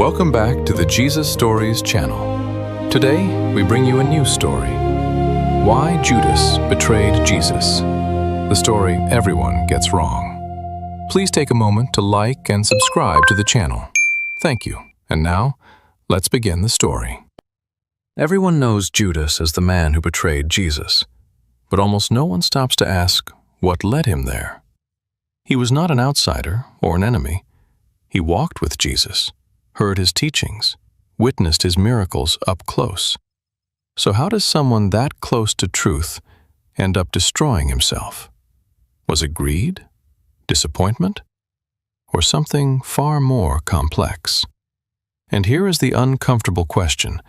Welcome back to the Jesus Stories channel. Today, we bring you a new story. Why Judas betrayed Jesus. The story everyone gets wrong. Please take a moment to like and subscribe to the channel. Thank you. And now, let's begin the story. Everyone knows Judas as the man who betrayed Jesus, but almost no one stops to ask what led him there. He was not an outsider or an enemy. He walked with Jesus, heard his teachings, witnessed his miracles up close. So how does someone that close to truth end up destroying himself? Was it greed, disappointment, or something far more complex? And here is the uncomfortable question.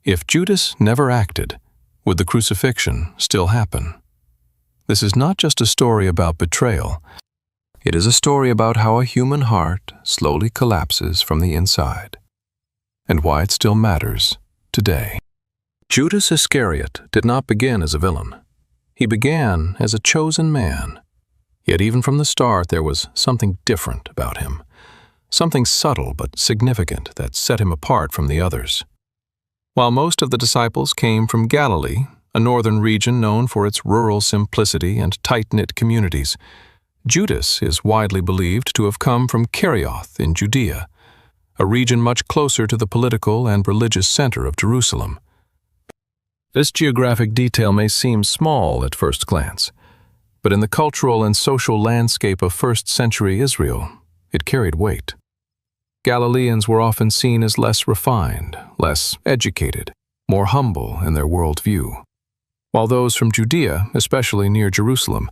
If Judas never acted, would the crucifixion still happen? This is not just a story about betrayal. It is a story about how a human heart slowly collapses from the inside, and why it still matters today. Judas Iscariot did not begin as a villain. He began as a chosen man. Yet even from the start there was something different about him, something subtle but significant that set him apart from the others. While most of the disciples came from Galilee, a northern region known for its rural simplicity and tight-knit communities, Judas is widely believed to have come from Kerioth in Judea, a region much closer to the political and religious center of Jerusalem. This geographic detail may seem small at first glance, but in the cultural and social landscape of first-century Israel, it carried weight. Galileans were often seen as less refined, less educated, more humble in their worldview, while those from Judea, especially near Jerusalem,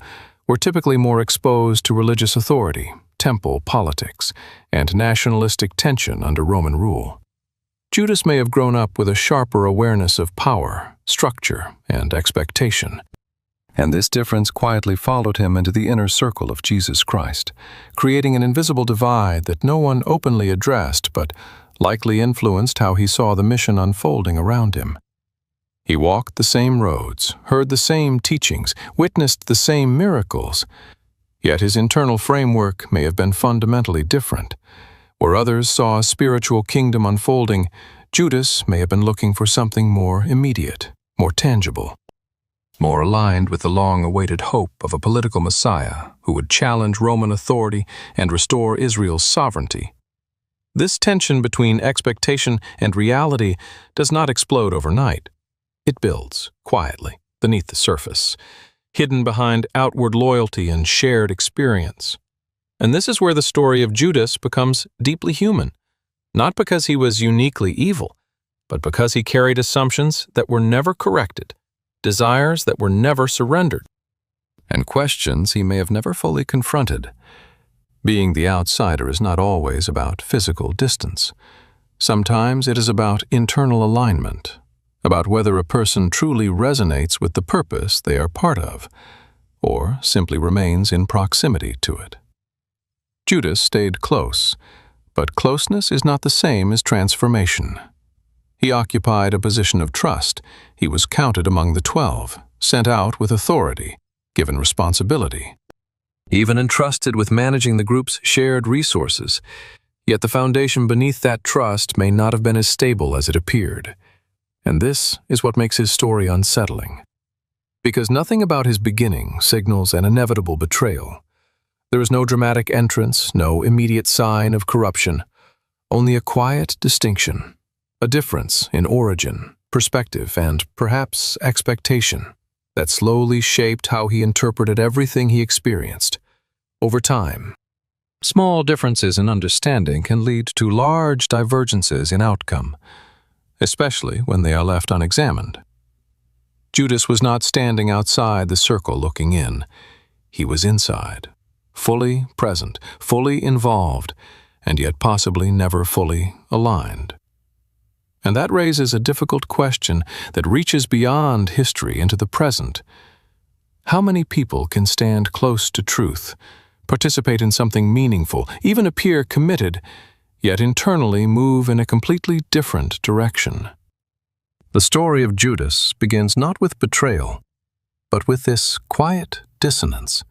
were typically more exposed to religious authority, temple politics, and nationalistic tension under Roman rule. Judas may have grown up with a sharper awareness of power, structure, and expectation, and this difference quietly followed him into the inner circle of Jesus Christ, creating an invisible divide that no one openly addressed but likely influenced how he saw the mission unfolding around him. He walked the same roads, heard the same teachings, witnessed the same miracles, yet his internal framework may have been fundamentally different. Where others saw a spiritual kingdom unfolding, Judas may have been looking for something more immediate, more tangible, more aligned with the long-awaited hope of a political Messiah who would challenge Roman authority and restore Israel's sovereignty. This tension between expectation and reality does not explode overnight. It builds, quietly, beneath the surface, hidden behind outward loyalty and shared experience. And this is where the story of Judas becomes deeply human, not because he was uniquely evil, but because he carried assumptions that were never corrected, desires that were never surrendered, and questions he may have never fully confronted. Being the outsider is not always about physical distance. Sometimes it is about internal alignment, about whether a person truly resonates with the purpose they are part of, or simply remains in proximity to it. Judas stayed close, but closeness is not the same as transformation. He occupied a position of trust. He was counted among the 12, sent out with authority, given responsibility, even entrusted with managing the group's shared resources. Yet the foundation beneath that trust may not have been as stable as it appeared. And this is what makes his story unsettling. Because nothing about his beginning signals an inevitable betrayal. There is no dramatic entrance, no immediate sign of corruption, only a quiet distinction, a difference in origin, perspective, and perhaps expectation that slowly shaped how he interpreted everything he experienced. Over time, small differences in understanding can lead to large divergences in outcome, especially when they are left unexamined. Judas was not standing outside the circle looking in. He was inside, fully present, fully involved, and yet possibly never fully aligned. And that raises a difficult question that reaches beyond history into the present. How many people can stand close to truth, participate in something meaningful, even appear committed, yet internally move in a completely different direction? The story of Judas begins not with betrayal, but with this quiet dissonance.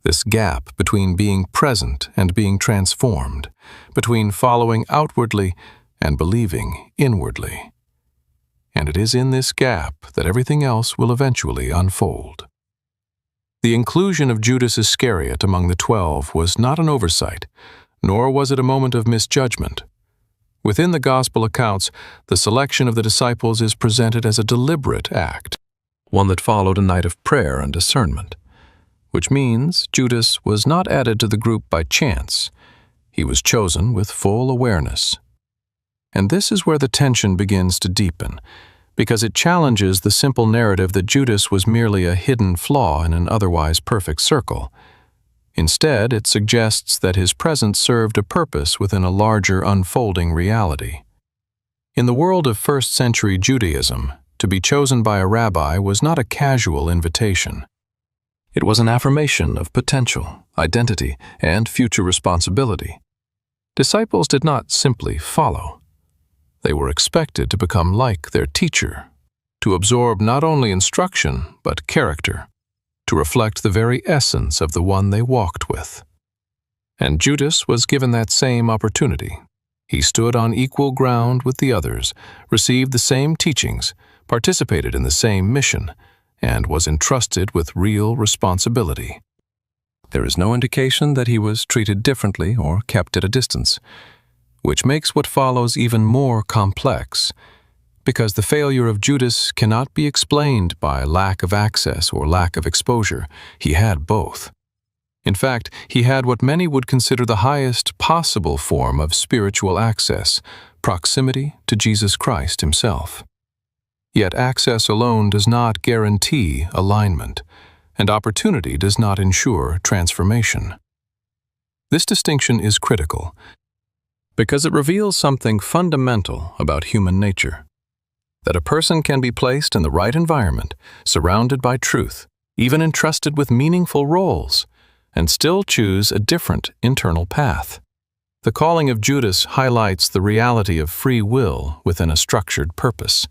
This gap between being present and being transformed, between following outwardly and believing inwardly. And it is in this gap that everything else will eventually unfold. The inclusion of Judas Iscariot among the 12 was not an oversight, nor was it a moment of misjudgment. Within the Gospel accounts, the selection of the disciples is presented as a deliberate act, one that followed a night of prayer and discernment, which means Judas was not added to the group by chance. He was chosen with full awareness. And this is where the tension begins to deepen, because it challenges the simple narrative that Judas was merely a hidden flaw in an otherwise perfect circle. Instead, it suggests that his presence served a purpose within a larger unfolding reality. In the world of first-century Judaism, to be chosen by a rabbi was not a casual invitation. It was an affirmation of potential, identity, and future responsibility. Disciples did not simply follow. They were expected to become like their teacher, to absorb not only instruction but character, to reflect the very essence of the one they walked with. And Judas was given that same opportunity. He stood on equal ground with the others, received the same teachings, participated in the same mission, and was entrusted with real responsibility. There is no indication that he was treated differently or kept at a distance, which makes what follows even more complex, because the failure of Judas cannot be explained by lack of access or lack of exposure. He had both. In fact, he had what many would consider the highest possible form of spiritual access, proximity to Jesus Christ himself. Yet access alone does not guarantee alignment, and opportunity does not ensure transformation. This distinction is critical, because it reveals something fundamental about human nature. That a person can be placed in the right environment, surrounded by truth, even entrusted with meaningful roles, and still choose a different internal path. The calling of Judas highlights the reality of free will within a structured purpose.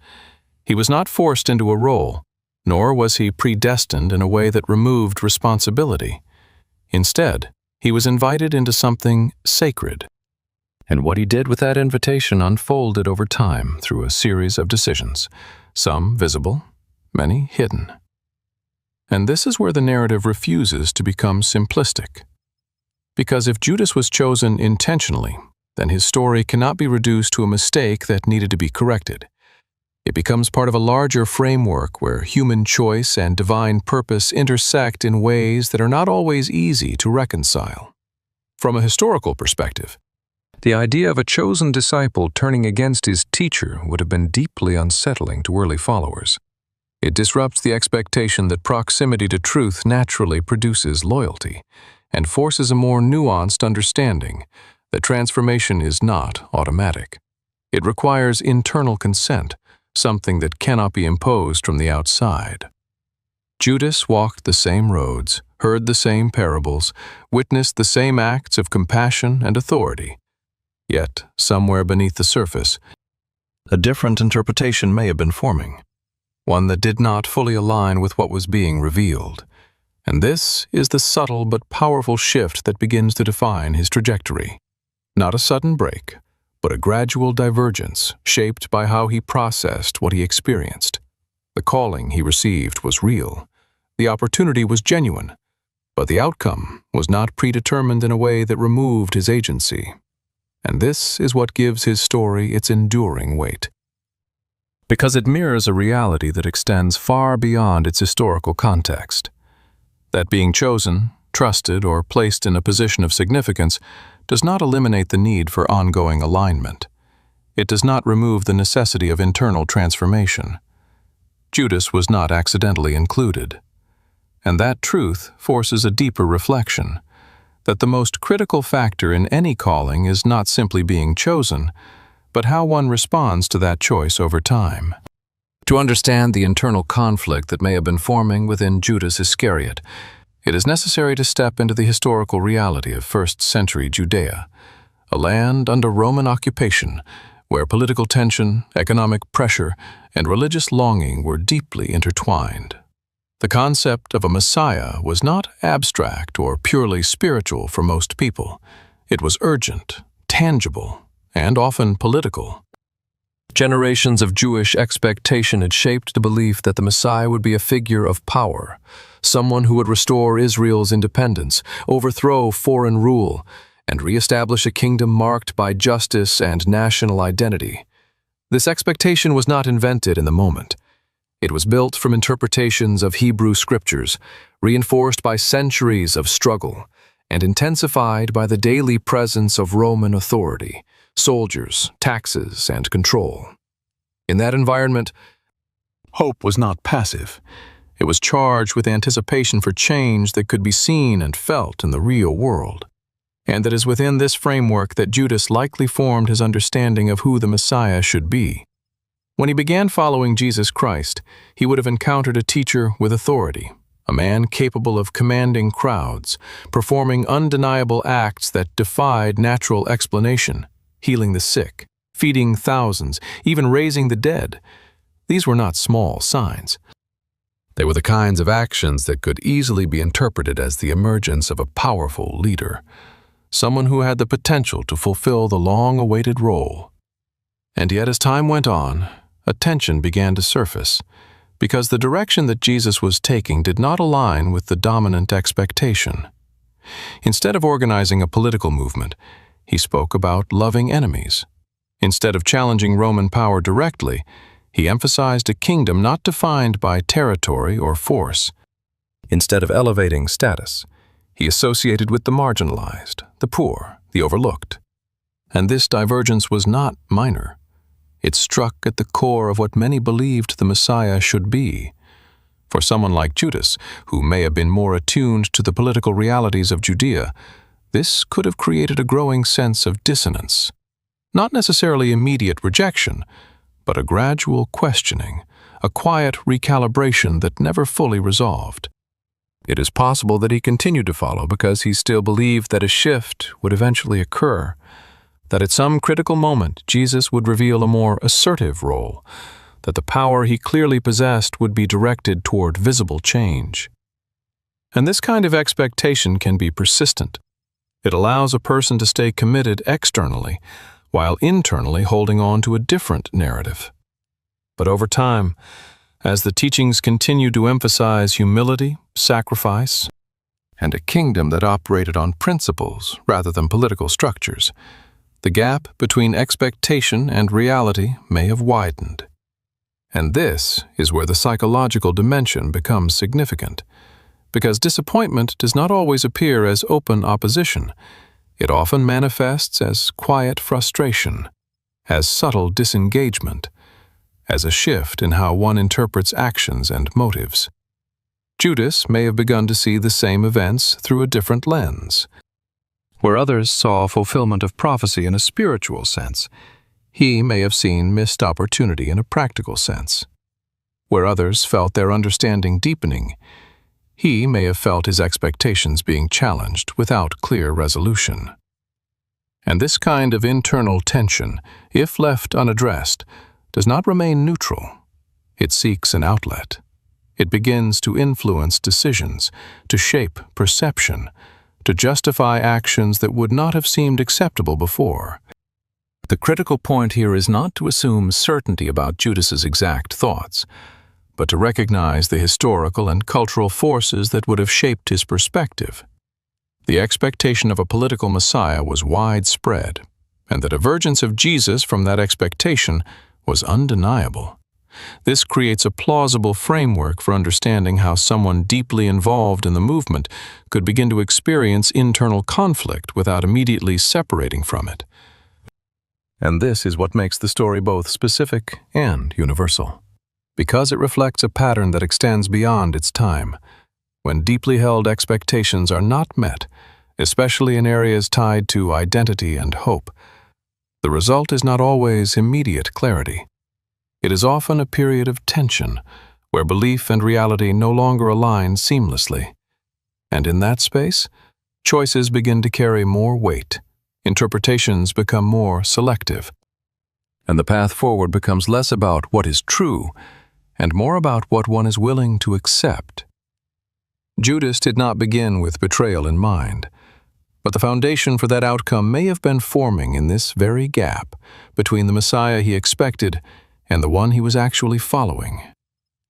He was not forced into a role, nor was he predestined in a way that removed responsibility. Instead, he was invited into something sacred. And what he did with that invitation unfolded over time through a series of decisions, some visible, many hidden. And this is where the narrative refuses to become simplistic. Because if Judas was chosen intentionally, then his story cannot be reduced to a mistake that needed to be corrected. It becomes part of a larger framework where human choice and divine purpose intersect in ways that are not always easy to reconcile. From a historical perspective, the idea of a chosen disciple turning against his teacher would have been deeply unsettling to early followers. It disrupts the expectation that proximity to truth naturally produces loyalty, and forces a more nuanced understanding that transformation is not automatic. It requires internal consent, something that cannot be imposed from the outside. Judas walked the same roads, heard the same parables, witnessed the same acts of compassion and authority. Yet, somewhere beneath the surface, a different interpretation may have been forming, one that did not fully align with what was being revealed. And this is the subtle but powerful shift that begins to define his trajectory. Not a sudden break, but a gradual divergence shaped by how he processed what he experienced. The calling he received was real. The opportunity was genuine, but the outcome was not predetermined in a way that removed his agency. And this is what gives his story its enduring weight, because it mirrors a reality that extends far beyond its historical context. That being chosen, trusted, or placed in a position of significance does not eliminate the need for ongoing alignment. It does not remove the necessity of internal transformation. Judas was not accidentally included. And that truth forces a deeper reflection, that the most critical factor in any calling is not simply being chosen, but how one responds to that choice over time. To understand the internal conflict that may have been forming within Judas Iscariot, it is necessary to step into the historical reality of first-century Judea, a land under Roman occupation where political tension, economic pressure, and religious longing were deeply intertwined. The concept of a Messiah was not abstract or purely spiritual for most people. It was urgent, tangible, and often political. Generations of Jewish expectation had shaped the belief that the Messiah would be a figure of power, someone who would restore Israel's independence, overthrow foreign rule, and reestablish a kingdom marked by justice and national identity. This expectation was not invented in the moment. It was built from interpretations of Hebrew scriptures, reinforced by centuries of struggle, and intensified by the daily presence of Roman authority, soldiers, taxes, and control. In that environment, hope was not passive. It was charged with anticipation for change that could be seen and felt in the real world. And it is within this framework that Judas likely formed his understanding of who the Messiah should be. When he began following Jesus Christ, he would have encountered a teacher with authority, a man capable of commanding crowds, performing undeniable acts that defied natural explanation, healing the sick, feeding thousands, even raising the dead. These were not small signs. They were the kinds of actions that could easily be interpreted as the emergence of a powerful leader, someone who had the potential to fulfill the long-awaited role. And yet, as time went on, a tension began to surface, because the direction that Jesus was taking did not align with the dominant expectation. Instead of organizing a political movement, he spoke about loving enemies. Instead of challenging Roman power directly, he emphasized a kingdom not defined by territory or force. Instead of elevating status, he associated with the marginalized, the poor, the overlooked. And this divergence was not minor. It struck at the core of what many believed the Messiah should be. For someone like Judas, who may have been more attuned to the political realities of Judea, this could have created a growing sense of dissonance. Not necessarily immediate rejection, but a gradual questioning, a quiet recalibration that never fully resolved. It is possible that he continued to follow because he still believed that a shift would eventually occur, that at some critical moment Jesus would reveal a more assertive role, that the power he clearly possessed would be directed toward visible change. And this kind of expectation can be persistent. It allows a person to stay committed externally, while internally holding on to a different narrative. But over time, as the teachings continue to emphasize humility, sacrifice, and a kingdom that operated on principles rather than political structures, the gap between expectation and reality may have widened. And this is where the psychological dimension becomes significant, because disappointment does not always appear as open opposition. It often manifests as quiet frustration, as subtle disengagement, as a shift in how one interprets actions and motives. Judas may have begun to see the same events through a different lens. Where others saw fulfillment of prophecy in a spiritual sense, he may have seen missed opportunity in a practical sense. Where others felt their understanding deepening, he may have felt his expectations being challenged without clear resolution. And this kind of internal tension, if left unaddressed, does not remain neutral. It seeks an outlet. It begins to influence decisions, to shape perception, to justify actions that would not have seemed acceptable before. The critical point here is not to assume certainty about Judas's exact thoughts, but to recognize the historical and cultural forces that would have shaped his perspective. The expectation of a political Messiah was widespread, and the divergence of Jesus from that expectation was undeniable. This creates a plausible framework for understanding how someone deeply involved in the movement could begin to experience internal conflict without immediately separating from it. And this is what makes the story both specific and universal, because it reflects a pattern that extends beyond its time. When deeply held expectations are not met, especially in areas tied to identity and hope, the result is not always immediate clarity. It is often a period of tension, where belief and reality no longer align seamlessly. And in that space, choices begin to carry more weight, interpretations become more selective, and the path forward becomes less about what is true and more about what one is willing to accept. Judas did not begin with betrayal in mind, but the foundation for that outcome may have been forming in this very gap between the Messiah he expected and the one he was actually following.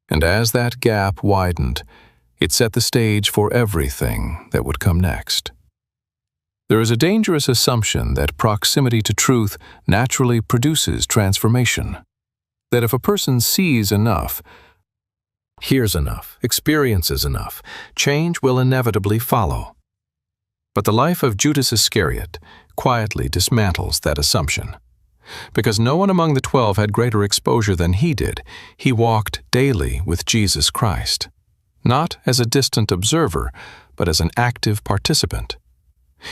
And as that gap widened, it set the stage for everything that would come next. There is a dangerous assumption that proximity to truth naturally produces transformation. That if a person sees enough, hears enough, experiences enough, change will inevitably follow. But the life of Judas Iscariot quietly dismantles that assumption. Because no one among the 12 had greater exposure than he did, he walked daily with Jesus Christ, not as a distant observer, but as an active participant.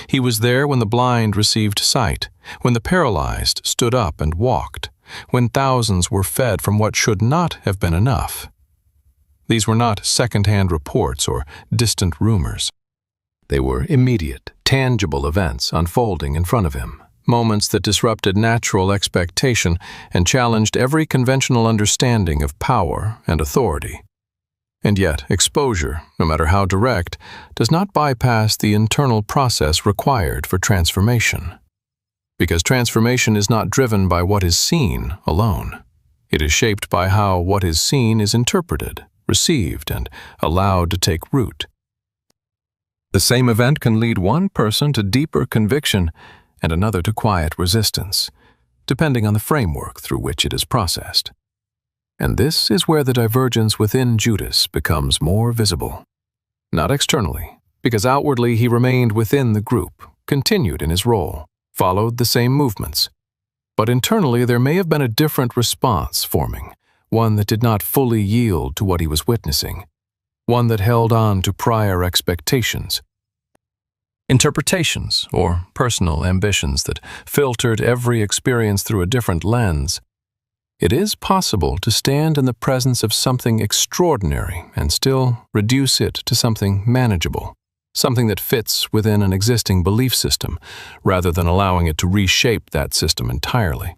He was there when the blind received sight, when the paralyzed stood up and walked, when thousands were fed from what should not have been enough. These were not second-hand reports or distant rumors. They were immediate, tangible events unfolding in front of him, moments that disrupted natural expectation and challenged every conventional understanding of power and authority. And yet, exposure, no matter how direct, does not bypass the internal process required for transformation. Because transformation is not driven by what is seen alone. It is shaped by how what is seen is interpreted, received, and allowed to take root. The same event can lead one person to deeper conviction and another to quiet resistance, depending on the framework through which it is processed. And this is where the divergence within Judas becomes more visible. Not externally, because outwardly he remained within the group, continued in his role, followed the same movements. But internally there may have been a different response forming, one that did not fully yield to what he was witnessing, one that held on to prior expectations, interpretations, or personal ambitions that filtered every experience through a different lens. It is possible to stand in the presence of something extraordinary and still reduce it to something manageable, something that fits within an existing belief system, rather than allowing it to reshape that system entirely.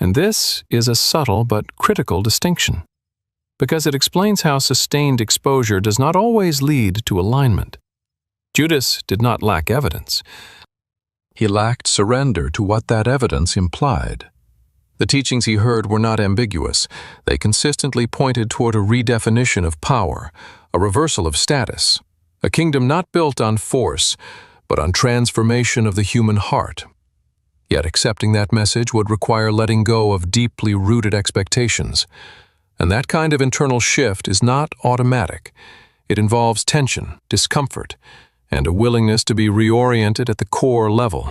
And this is a subtle but critical distinction, because it explains how sustained exposure does not always lead to alignment. Judas did not lack evidence. He lacked surrender to what that evidence implied. The teachings he heard were not ambiguous. They consistently pointed toward a redefinition of power, a reversal of status, a kingdom not built on force, but on transformation of the human heart. Yet accepting that message would require letting go of deeply rooted expectations. And that kind of internal shift is not automatic. It involves tension, discomfort, and a willingness to be reoriented at the core level.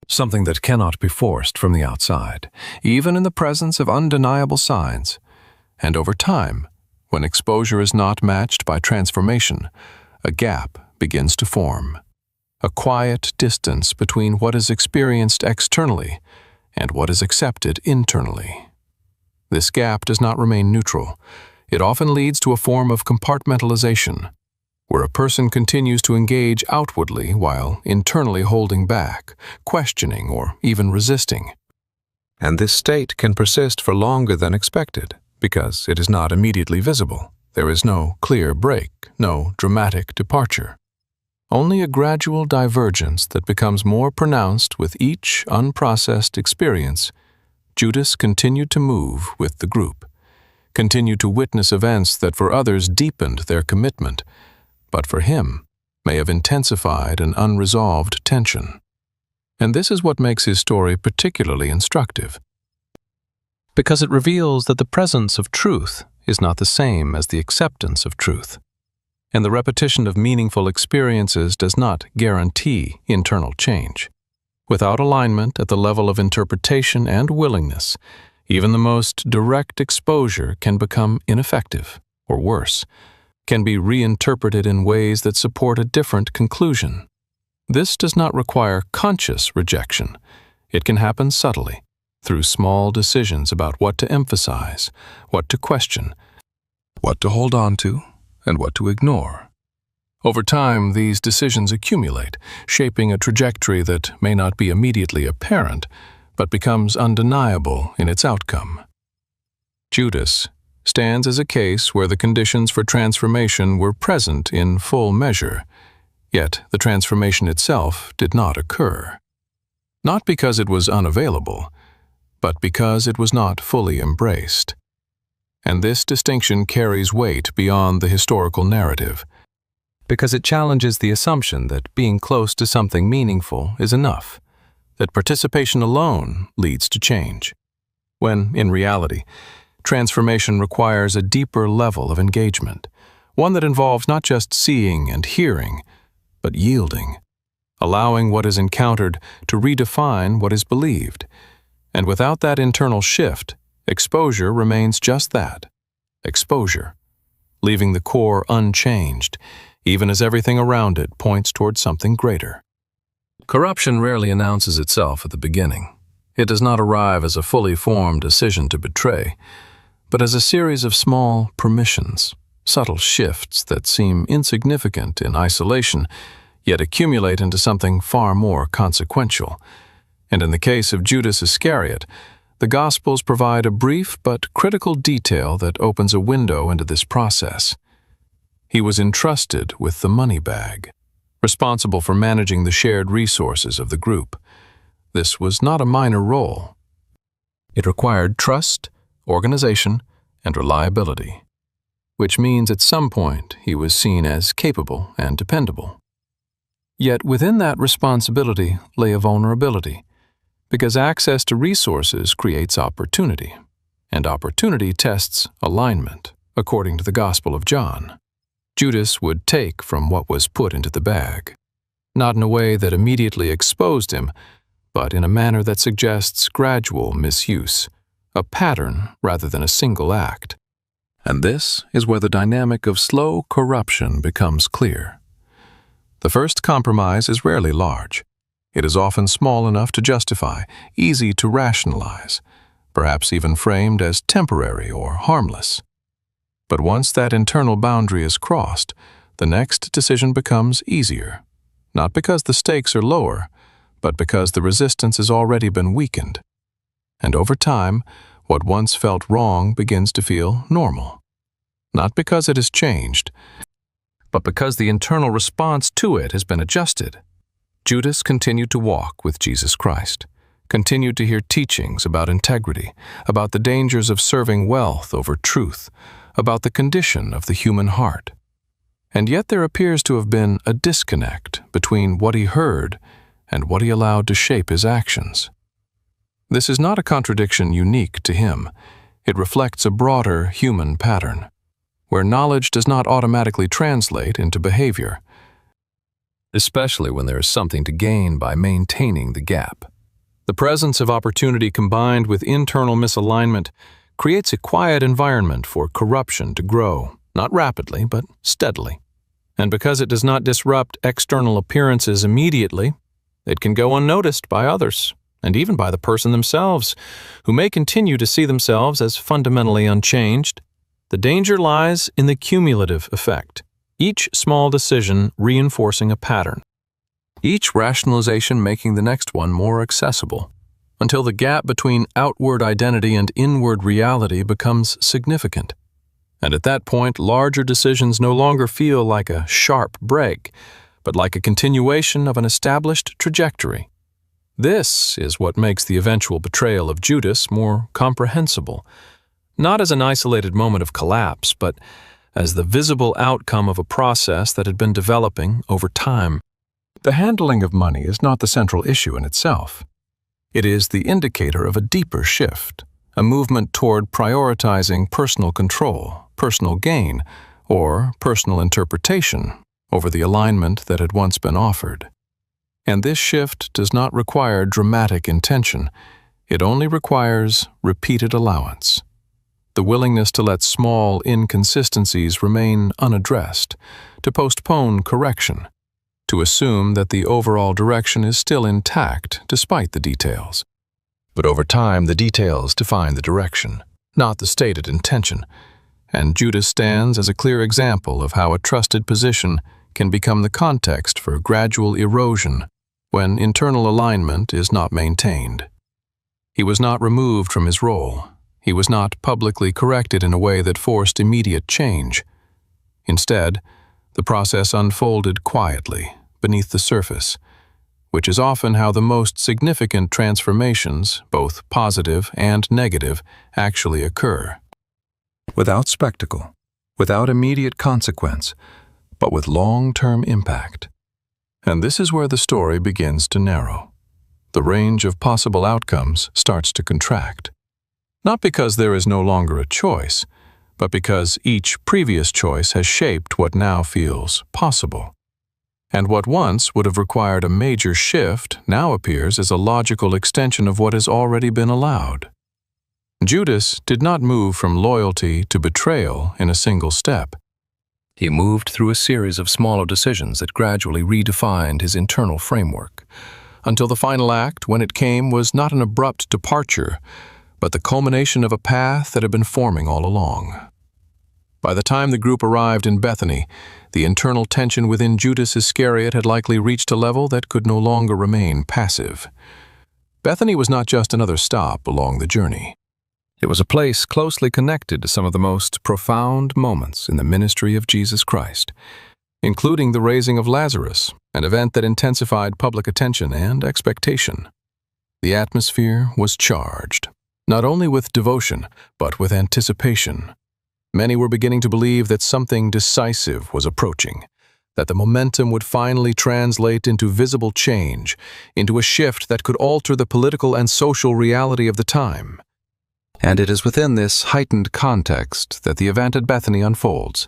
Something that cannot be forced from the outside, even in the presence of undeniable signs. And over time, when exposure is not matched by transformation, a gap begins to form. A quiet distance between what is experienced externally and what is accepted internally. This gap does not remain neutral. It often leads to a form of compartmentalization, where a person continues to engage outwardly while internally holding back, questioning, or even resisting. And this state can persist for longer than expected, because it is not immediately visible. There is no clear break, no dramatic departure. Only a gradual divergence that becomes more pronounced with each unprocessed experience. Judas continued to move with the group, continued to witness events that for others deepened their commitment, but for him may have intensified an unresolved tension. And this is what makes his story particularly instructive, because it reveals that the presence of truth is not the same as the acceptance of truth, and the repetition of meaningful experiences does not guarantee internal change. Without alignment at the level of interpretation and willingness, even the most direct exposure can become ineffective, or worse, can be reinterpreted in ways that support a different conclusion. This does not require conscious rejection. It can happen subtly, through small decisions about what to emphasize, what to question, what to hold on to, and what to ignore. Over time, these decisions accumulate, shaping a trajectory that may not be immediately apparent, but becomes undeniable in its outcome. Judas stands as a case where the conditions for transformation were present in full measure, yet the transformation itself did not occur. Not because it was unavailable, but because it was not fully embraced. And this distinction carries weight beyond the historical narrative, because it challenges the assumption that being close to something meaningful is enough, that participation alone leads to change, when, in reality, transformation requires a deeper level of engagement, one that involves not just seeing and hearing, but yielding, allowing what is encountered to redefine what is believed. And without that internal shift, exposure remains just that, exposure, leaving the core unchanged, even as everything around it points toward something greater. Corruption rarely announces itself at the beginning. It does not arrive as a fully formed decision to betray, but as a series of small permissions, subtle shifts that seem insignificant in isolation, yet accumulate into something far more consequential. And in the case of Judas Iscariot, the Gospels provide a brief but critical detail that opens a window into this process. He was entrusted with the money bag, responsible for managing the shared resources of the group. This was not a minor role. It required trust, organization, and reliability, which means at some point he was seen as capable and dependable. Yet within that responsibility lay a vulnerability, because access to resources creates opportunity, and opportunity tests alignment, according to the Gospel of John. Judas would take from what was put into the bag, not in a way that immediately exposed him, but in a manner that suggests gradual misuse, a pattern rather than a single act. And this is where the dynamic of slow corruption becomes clear. The first compromise is rarely large. It is often small enough to justify, easy to rationalize, perhaps even framed as temporary or harmless. But once that internal boundary is crossed, the next decision becomes easier, not because the stakes are lower, but because the resistance has already been weakened. And over time, what once felt wrong begins to feel normal. Not because it has changed, but because the internal response to it has been adjusted. Judas continued to walk with Jesus Christ, continued to hear teachings about integrity, about the dangers of serving wealth over truth, about the condition of the human heart. And yet there appears to have been a disconnect between what he heard and what he allowed to shape his actions. This is not a contradiction unique to him. It reflects a broader human pattern, where knowledge does not automatically translate into behavior, especially when there is something to gain by maintaining the gap. The presence of opportunity combined with internal misalignment creates a quiet environment for corruption to grow, not rapidly, but steadily. And because it does not disrupt external appearances immediately, it can go unnoticed by others, and even by the person themselves, who may continue to see themselves as fundamentally unchanged. The danger lies in the cumulative effect, each small decision reinforcing a pattern, each rationalization making the next one more accessible, until the gap between outward identity and inward reality becomes significant. And at that point, larger decisions no longer feel like a sharp break, but like a continuation of an established trajectory. This is what makes the eventual betrayal of Judas more comprehensible, not as an isolated moment of collapse, but as the visible outcome of a process that had been developing over time. The handling of money is not the central issue in itself. It is the indicator of a deeper shift, a movement toward prioritizing personal control, personal gain, or personal interpretation over the alignment that had once been offered. And this shift does not require dramatic intention. It only requires repeated allowance. The willingness to let small inconsistencies remain unaddressed, to postpone correction, to assume that the overall direction is still intact despite the details. But over time, the details define the direction, not the stated intention. And Judas stands as a clear example of how a trusted position can become the context for gradual erosion when internal alignment is not maintained. He was not removed from his role. he was not publicly corrected in a way that forced immediate change. Instead, the process unfolded quietly, beneath the surface, which is often how the most significant transformations, both positive and negative, actually occur. Without spectacle, without immediate consequence, but with long-term impact. And this is where the story begins to narrow. The range of possible outcomes starts to contract. Not because there is no longer a choice, but because each previous choice has shaped what now feels possible. And what once would have required a major shift now appears as a logical extension of what has already been allowed. Judas did not move from loyalty to betrayal in a single step. He moved through a series of smaller decisions that gradually redefined his internal framework, until the final act, when it came, was not an abrupt departure, but the culmination of a path that had been forming all along. By the time the group arrived in Bethany, the internal tension within Judas Iscariot had likely reached a level that could no longer remain passive. Bethany was not just another stop along the journey. It was a place closely connected to some of the most profound moments in the ministry of Jesus Christ, including the raising of Lazarus, an event that intensified public attention and expectation. The atmosphere was charged, not only with devotion, but with anticipation. Many were beginning to believe that something decisive was approaching, that the momentum would finally translate into visible change, into a shift that could alter the political and social reality of the time. And it is within this heightened context that the event at Bethany unfolds.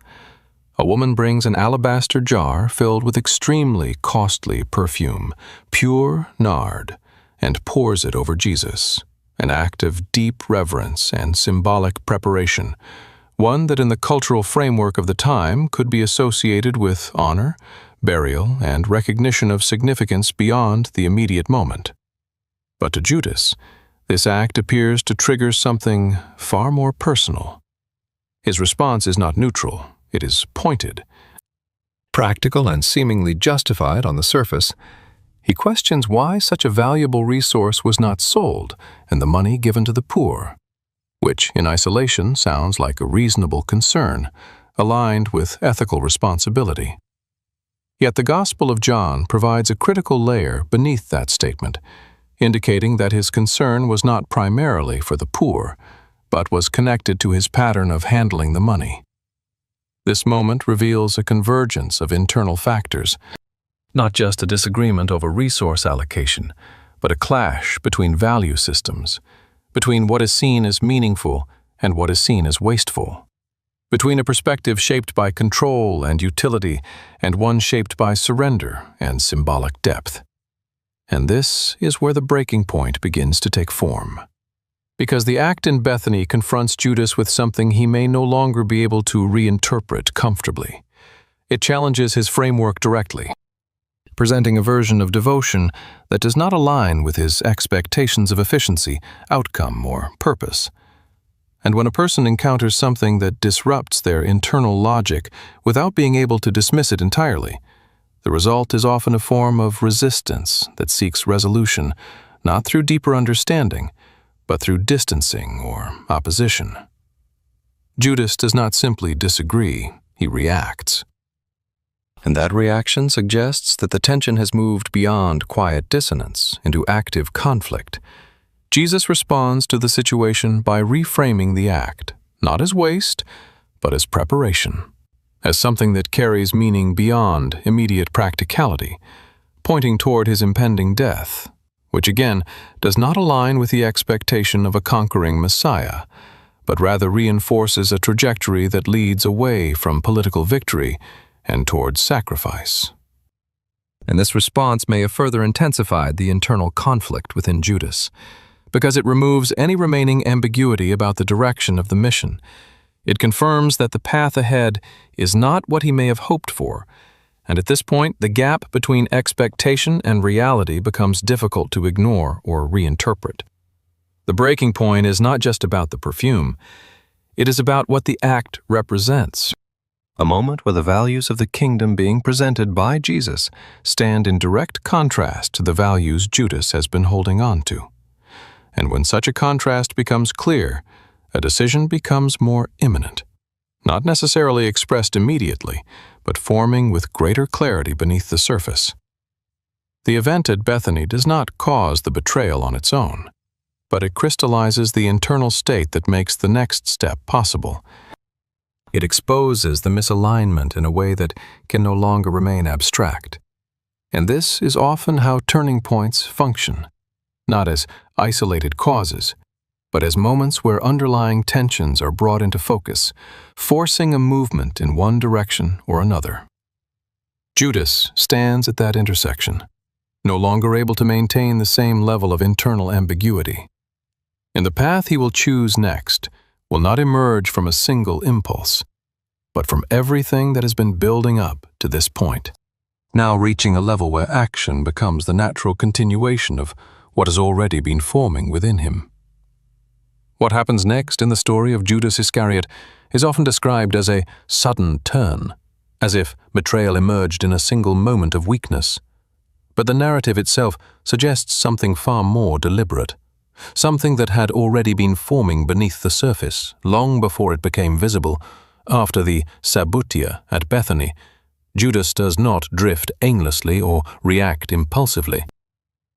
A woman brings an alabaster jar filled with extremely costly perfume, pure nard, and pours it over Jesus, an act of deep reverence and symbolic preparation, one that in the cultural framework of the time could be associated with honor, burial, and recognition of significance beyond the immediate moment. But to Judas, this act appears to trigger something far more personal. His response is not neutral, it is pointed. Practical and seemingly justified on the surface, he questions why such a valuable resource was not sold and the money given to the poor, which in isolation sounds like a reasonable concern, aligned with ethical responsibility. Yet the Gospel of John provides a critical layer beneath that statement, indicating that his concern was not primarily for the poor, but was connected to his pattern of handling the money. This moment reveals a convergence of internal factors, not just a disagreement over resource allocation, but a clash between value systems, between what is seen as meaningful and what is seen as wasteful, between a perspective shaped by control and utility and one shaped by surrender and symbolic depth. And this is where the breaking point begins to take form. Because the act in Bethany confronts Judas with something he may no longer be able to reinterpret comfortably. It challenges his framework directly, presenting a version of devotion that does not align with his expectations of efficiency, outcome, or purpose. And when a person encounters something that disrupts their internal logic without being able to dismiss it entirely, the result is often a form of resistance that seeks resolution, not through deeper understanding, but through distancing or opposition. Judas does not simply disagree, he reacts. And that reaction suggests that the tension has moved beyond quiet dissonance into active conflict. Jesus responds to the situation by reframing the act, not as waste, but as preparation, as something that carries meaning beyond immediate practicality, pointing toward his impending death, which again does not align with the expectation of a conquering Messiah, but rather reinforces a trajectory that leads away from political victory and towards sacrifice. And this response may have further intensified the internal conflict within Judas, because it removes any remaining ambiguity about the direction of the mission. It confirms that the path ahead is not what he may have hoped for, and at this point, the gap between expectation and reality becomes difficult to ignore or reinterpret. The breaking point is not just about the perfume, it is about what the act represents. A moment where the values of the kingdom being presented by Jesus stand in direct contrast to the values Judas has been holding on to. And when such a contrast becomes clear, a decision becomes more imminent, not necessarily expressed immediately, but forming with greater clarity beneath the surface. The event at Bethany does not cause the betrayal on its own, but it crystallizes the internal state that makes the next step possible. It exposes the misalignment in a way that can no longer remain abstract. And this is often how turning points function, not as isolated causes, but as moments where underlying tensions are brought into focus, forcing a movement in one direction or another. Judas stands at that intersection, no longer able to maintain the same level of internal ambiguity. And the path he will choose next will not emerge from a single impulse, but from everything that has been building up to this point, now reaching a level where action becomes the natural continuation of what has already been forming within him. What happens next in the story of Judas Iscariot is often described as a sudden turn, as if betrayal emerged in a single moment of weakness. But the narrative itself suggests something far more deliberate, something that had already been forming beneath the surface long before it became visible. After the sabutia at Bethany, Judas does not drift aimlessly or react impulsively.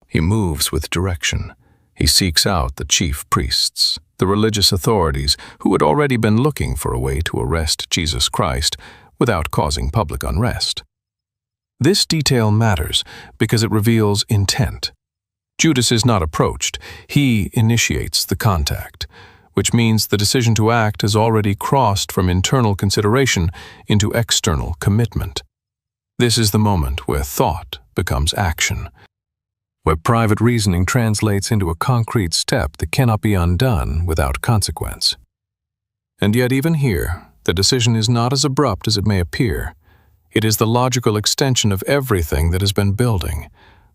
He moves with direction. He seeks out the chief priests, the religious authorities who had already been looking for a way to arrest Jesus Christ without causing public unrest. This detail matters because it reveals intent. Judas is not approached, he initiates the contact, which means the decision to act has already crossed from internal consideration into external commitment. This is the moment where thought becomes action, where private reasoning translates into a concrete step that cannot be undone without consequence. And yet even here, the decision is not as abrupt as it may appear. It is the logical extension of everything that has been building,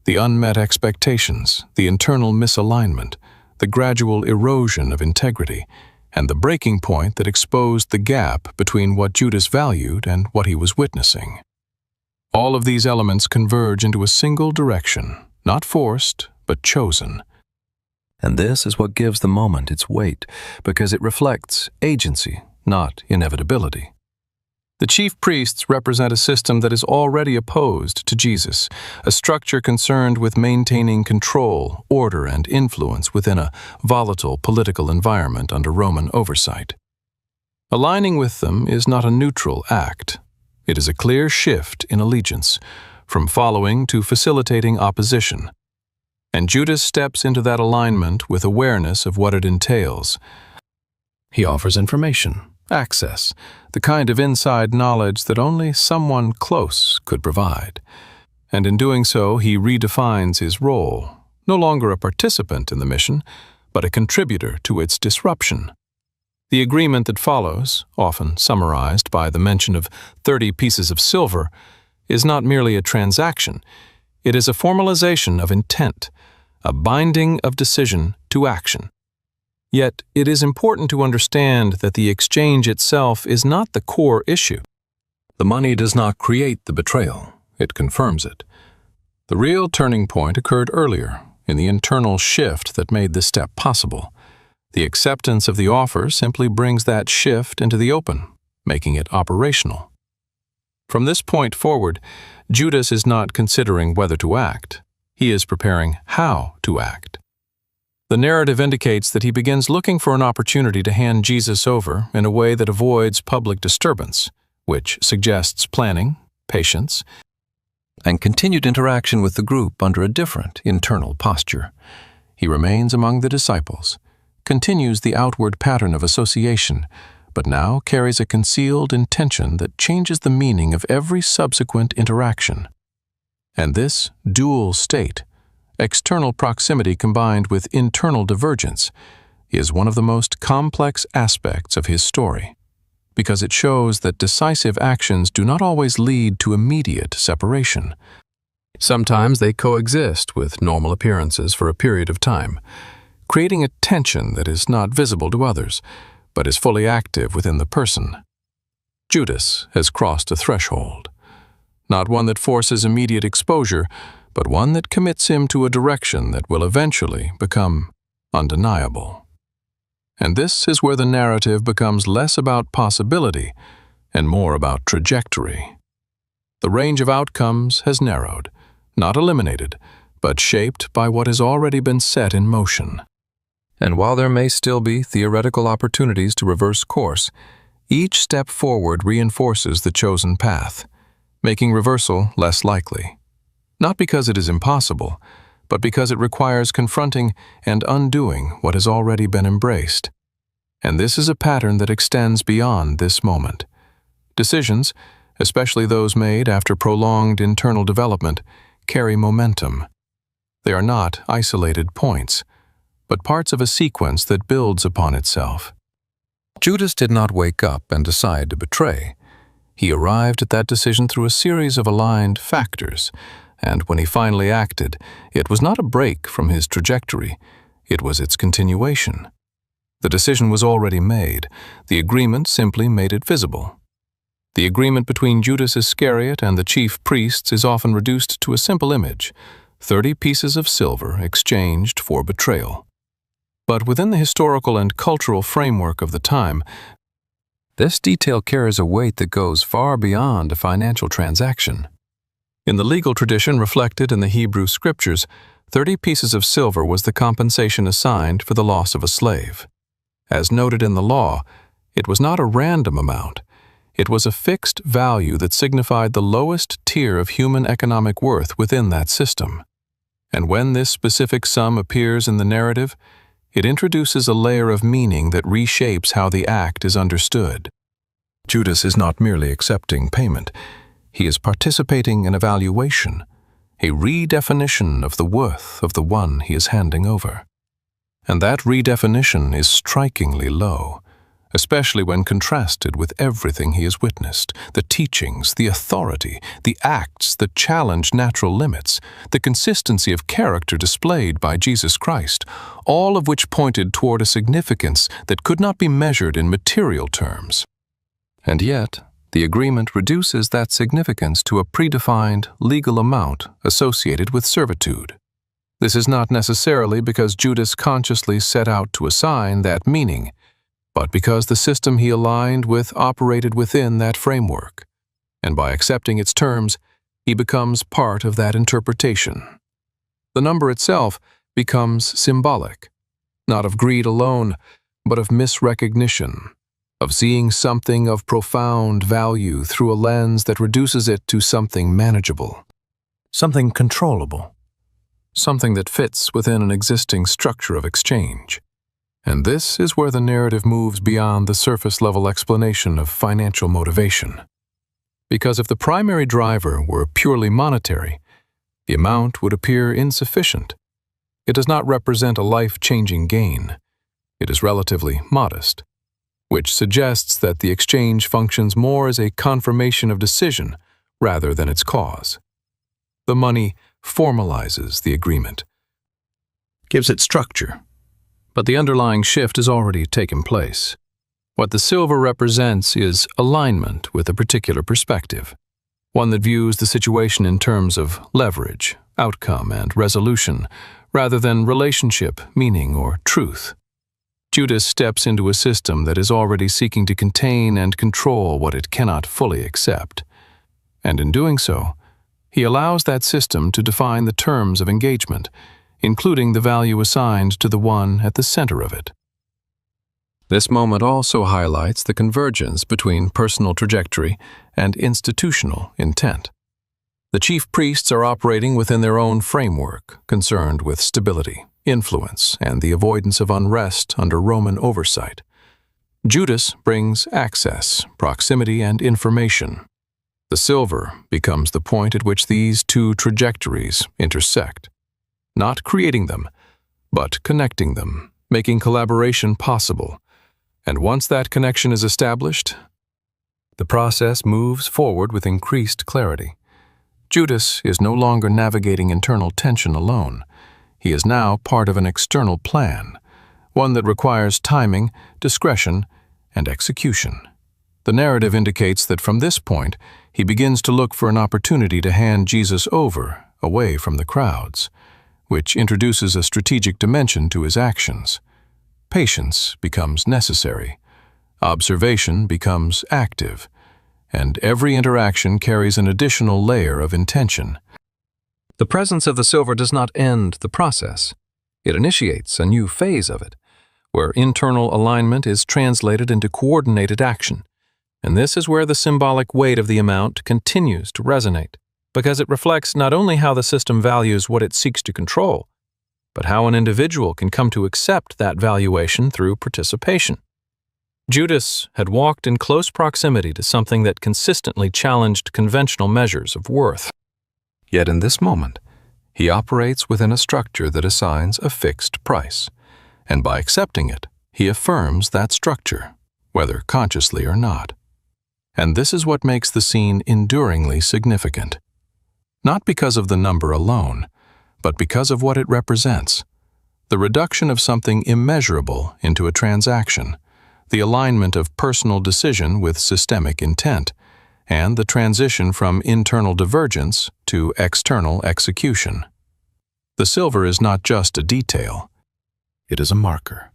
the unmet expectations, the internal misalignment, the gradual erosion of integrity, and the breaking point that exposed the gap between what Judas valued and what he was witnessing. All of these elements converge into a single direction, not forced, but chosen. And this is what gives the moment its weight, because it reflects agency, not inevitability. The chief priests represent a system that is already opposed to Jesus, a structure concerned with maintaining control, order, and influence within a volatile political environment under Roman oversight. Aligning with them is not a neutral act. It is a clear shift in allegiance, from following to facilitating opposition. And Judas steps into that alignment with awareness of what it entails. He offers information, access, the kind of inside knowledge that only someone close could provide. And in doing so, he redefines his role, no longer a participant in the mission, but a contributor to its disruption. The agreement that follows, often summarized by the mention of 30 pieces of silver, is not merely a transaction. It is a formalization of intent, a binding of decision to action. Yet, it is important to understand that the exchange itself is not the core issue. The money does not create the betrayal, it confirms it. The real turning point occurred earlier, in the internal shift that made this step possible. The acceptance of the offer simply brings that shift into the open, making it operational. From this point forward, Judas is not considering whether to act. He is preparing how to act. The narrative indicates that he begins looking for an opportunity to hand Jesus over in a way that avoids public disturbance, which suggests planning, patience, and continued interaction with the group under a different internal posture. He remains among the disciples, continues the outward pattern of association, but now carries a concealed intention that changes the meaning of every subsequent interaction. And this dual state, external proximity combined with internal divergence, is one of the most complex aspects of his story, because it shows that decisive actions do not always lead to immediate separation. Sometimes they coexist with normal appearances for a period of time, creating a tension that is not visible to others, but is fully active within the person. Judas has crossed a threshold, not one that forces immediate exposure, but one that commits him to a direction that will eventually become undeniable. And this is where the narrative becomes less about possibility and more about trajectory. The range of outcomes has narrowed, not eliminated, but shaped by what has already been set in motion. And while there may still be theoretical opportunities to reverse course, each step forward reinforces the chosen path, making reversal less likely. Not because it is impossible, but because it requires confronting and undoing what has already been embraced. And this is a pattern that extends beyond this moment. Decisions, especially those made after prolonged internal development, carry momentum. They are not isolated points, but parts of a sequence that builds upon itself. Judas did not wake up and decide to betray. He arrived at that decision through a series of aligned factors, and when he finally acted, it was not a break from his trajectory, it was its continuation. The decision was already made, the agreement simply made it visible. The agreement between Judas Iscariot and the chief priests is often reduced to a simple image: 30 pieces of silver exchanged for betrayal. But within the historical and cultural framework of the time, this detail carries a weight that goes far beyond a financial transaction. In the legal tradition reflected in the Hebrew scriptures, 30 pieces of silver was the compensation assigned for the loss of a slave. As noted in the law, it was not a random amount. It was a fixed value that signified the lowest tier of human economic worth within that system. And when this specific sum appears in the narrative, it introduces a layer of meaning that reshapes how the act is understood. Judas is not merely accepting payment. He is participating in evaluation, a redefinition of the worth of the one he is handing over. And that redefinition is strikingly low, especially when contrasted with everything he has witnessed: the teachings, the authority, the acts that challenge natural limits, the consistency of character displayed by Jesus Christ, all of which pointed toward a significance that could not be measured in material terms. And yet, the agreement reduces that significance to a predefined legal amount associated with servitude. This is not necessarily because Judas consciously set out to assign that meaning, but because the system he aligned with operated within that framework, and by accepting its terms, he becomes part of that interpretation. The number itself becomes symbolic, not of greed alone, but of misrecognition, of seeing something of profound value through a lens that reduces it to something manageable, something controllable, something that fits within an existing structure of exchange. And this is where the narrative moves beyond the surface-level explanation of financial motivation. Because if the primary driver were purely monetary, the amount would appear insufficient. It does not represent a life-changing gain. It is relatively modest, which suggests that the exchange functions more as a confirmation of decision rather than its cause. The money formalizes the agreement, gives it structure, but the underlying shift has already taken place. What the silver represents is alignment with a particular perspective, one that views the situation in terms of leverage, outcome, and resolution, rather than relationship, meaning, or truth. Judas steps into a system that is already seeking to contain and control what it cannot fully accept. And in doing so, he allows that system to define the terms of engagement, including the value assigned to the one at the center of it. This moment also highlights the convergence between personal trajectory and institutional intent. The chief priests are operating within their own framework, concerned with stability, influence, and the avoidance of unrest under Roman oversight. Judas brings access, proximity, and information. The silver becomes the point at which these two trajectories intersect, not creating them, but connecting them, making collaboration possible. And once that connection is established, the process moves forward with increased clarity. Judas is no longer navigating internal tension alone. He is now part of an external plan, one that requires timing, discretion, and execution. The narrative indicates that from this point, he begins to look for an opportunity to hand Jesus over, away from the crowds, which introduces a strategic dimension to his actions. patience becomes necessary, observation becomes active, and every interaction carries an additional layer of intention. The presence of the silver does not end the process. It initiates a new phase of it, where internal alignment is translated into coordinated action. And this is where the symbolic weight of the amount continues to resonate, because it reflects not only how the system values what it seeks to control, but how an individual can come to accept that valuation through participation. Judas had walked in close proximity to something that consistently challenged conventional measures of worth. Yet in this moment, he operates within a structure that assigns a fixed price, and by accepting it, he affirms that structure, whether consciously or not. And this is what makes the scene enduringly significant. Not because of the number alone, but because of what it represents. The reduction of something immeasurable into a transaction, the alignment of personal decision with systemic intent, and the transition from internal divergence to external execution. The silver is not just a detail, it is a marker,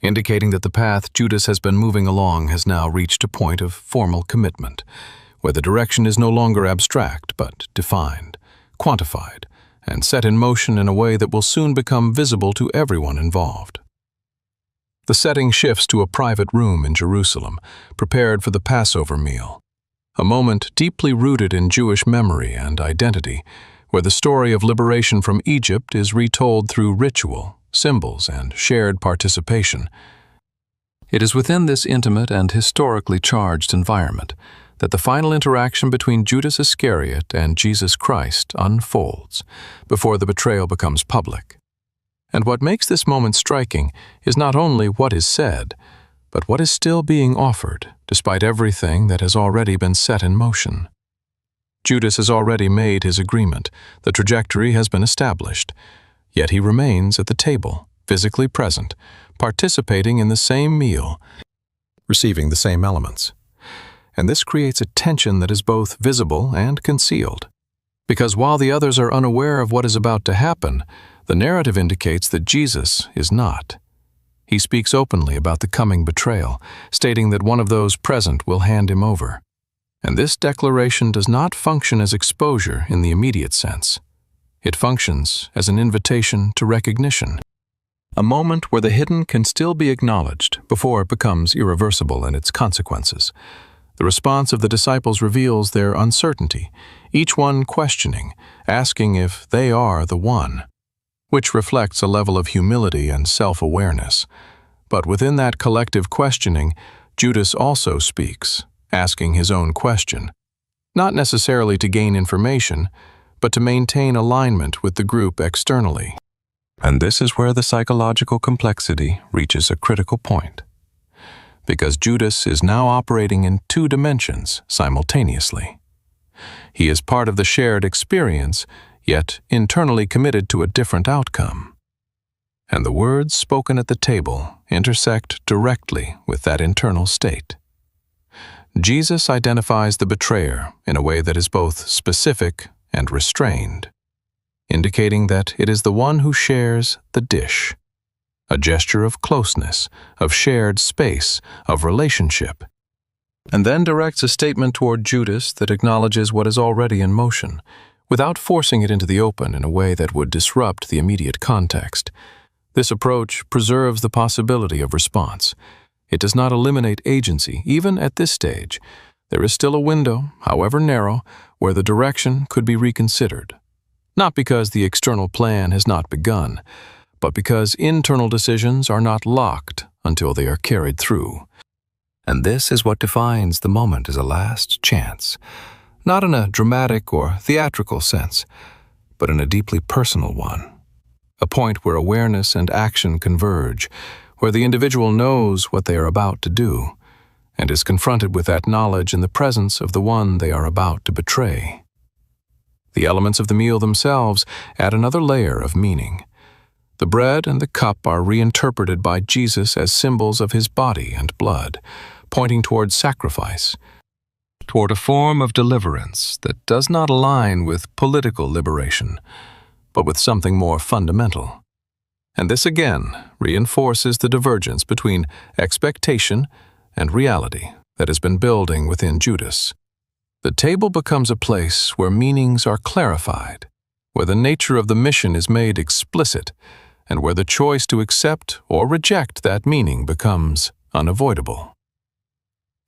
indicating that the path Judas has been moving along has now reached a point of formal commitment, where the direction is no longer abstract but defined, quantified, and set in motion in a way that will soon become visible to everyone involved. The setting shifts to a private room in Jerusalem, prepared for the Passover meal, a moment deeply rooted in Jewish memory and identity, where the story of liberation from Egypt is retold through ritual, symbols, and shared participation. It is within this intimate and historically charged environment that the final interaction between Judas Iscariot and Jesus Christ unfolds before the betrayal becomes public. And what makes this moment striking is not only what is said, but what is still being offered, despite everything that has already been set in motion. Judas has already made his agreement, the trajectory has been established, yet he remains at the table, physically present, participating in the same meal, receiving the same elements. And this creates a tension that is both visible and concealed. Because while the others are unaware of what is about to happen, the narrative indicates that Jesus is not. He speaks openly about the coming betrayal, stating that one of those present will hand him over. And this declaration does not function as exposure in the immediate sense. It functions as an invitation to recognition, a moment where the hidden can still be acknowledged before it becomes irreversible in its consequences. The response of the disciples reveals their uncertainty, each one questioning, asking if they are the one, which reflects a level of humility and self-awareness. But within that collective questioning, Judas also speaks, asking his own question, not necessarily to gain information, but to maintain alignment with the group externally. And this is where the psychological complexity reaches a critical point, because Judas is now operating in two dimensions simultaneously. He is part of the shared experience, yet internally committed to a different outcome. And the words spoken at the table intersect directly with that internal state. Jesus identifies the betrayer in a way that is both specific and restrained, indicating that it is the one who shares the dish, a gesture of closeness, of shared space, of relationship, and then directs a statement toward Judas that acknowledges what is already in motion, without forcing it into the open in a way that would disrupt the immediate context. This approach preserves the possibility of response. It does not eliminate agency, even at this stage. There is still a window, however narrow, where the direction could be reconsidered. Not because the external plan has not begun, but because internal decisions are not locked until they are carried through. And this is what defines the moment as a last chance, not in a dramatic or theatrical sense, but in a deeply personal one. A point where awareness and action converge, where the individual knows what they are about to do, and is confronted with that knowledge in the presence of the one they are about to betray. The elements of the meal themselves add another layer of meaning. The bread and the cup are reinterpreted by Jesus as symbols of his body and blood, pointing toward sacrifice, toward a form of deliverance that does not align with political liberation, but with something more fundamental. And this again reinforces the divergence between expectation and reality that has been building within Judas. The table becomes a place where meanings are clarified, where the nature of the mission is made explicit, and where the choice to accept or reject that meaning becomes unavoidable.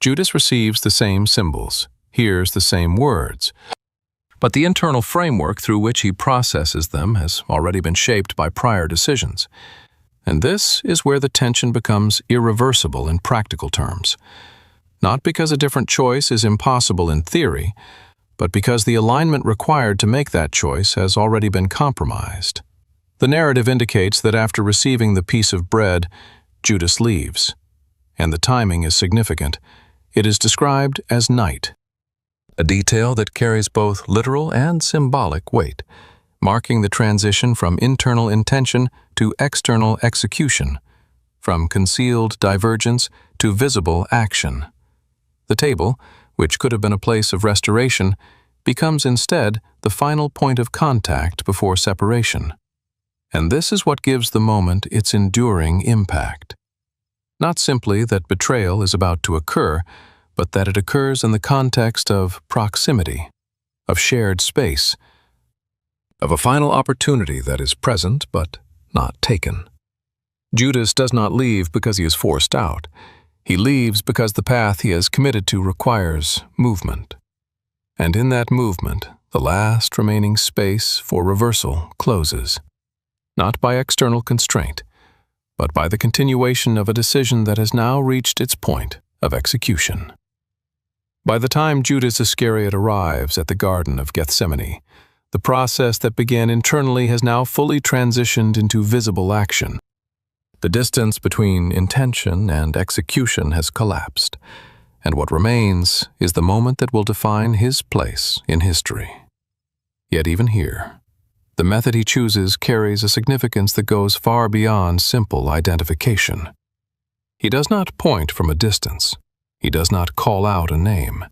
Judas receives the same symbols, hears the same words, but the internal framework through which he processes them has already been shaped by prior decisions. And this is where the tension becomes irreversible in practical terms. Not because a different choice is impossible in theory, but because the alignment required to make that choice has already been compromised. The narrative indicates that after receiving the piece of bread, Judas leaves. And the timing is significant. It is described as night, a detail that carries both literal and symbolic weight, marking the transition from internal intention to external execution, from concealed divergence to visible action. The table, which could have been a place of restoration, becomes instead the final point of contact before separation. And this is what gives the moment its enduring impact. Not simply that betrayal is about to occur, but that it occurs in the context of proximity, of shared space, of a final opportunity that is present but not taken. Judas does not leave because he is forced out. He leaves because the path he has committed to requires movement. And in that movement, the last remaining space for reversal closes, not by external constraint, but by the continuation of a decision that has now reached its point of execution. By the time Judas Iscariot arrives at the Garden of Gethsemane, the process that began internally has now fully transitioned into visible action. The distance between intention and execution has collapsed, and what remains is the moment that will define his place in history. Yet even here, the method he chooses carries a significance that goes far beyond simple identification. He does not point from a distance. He does not call out a name.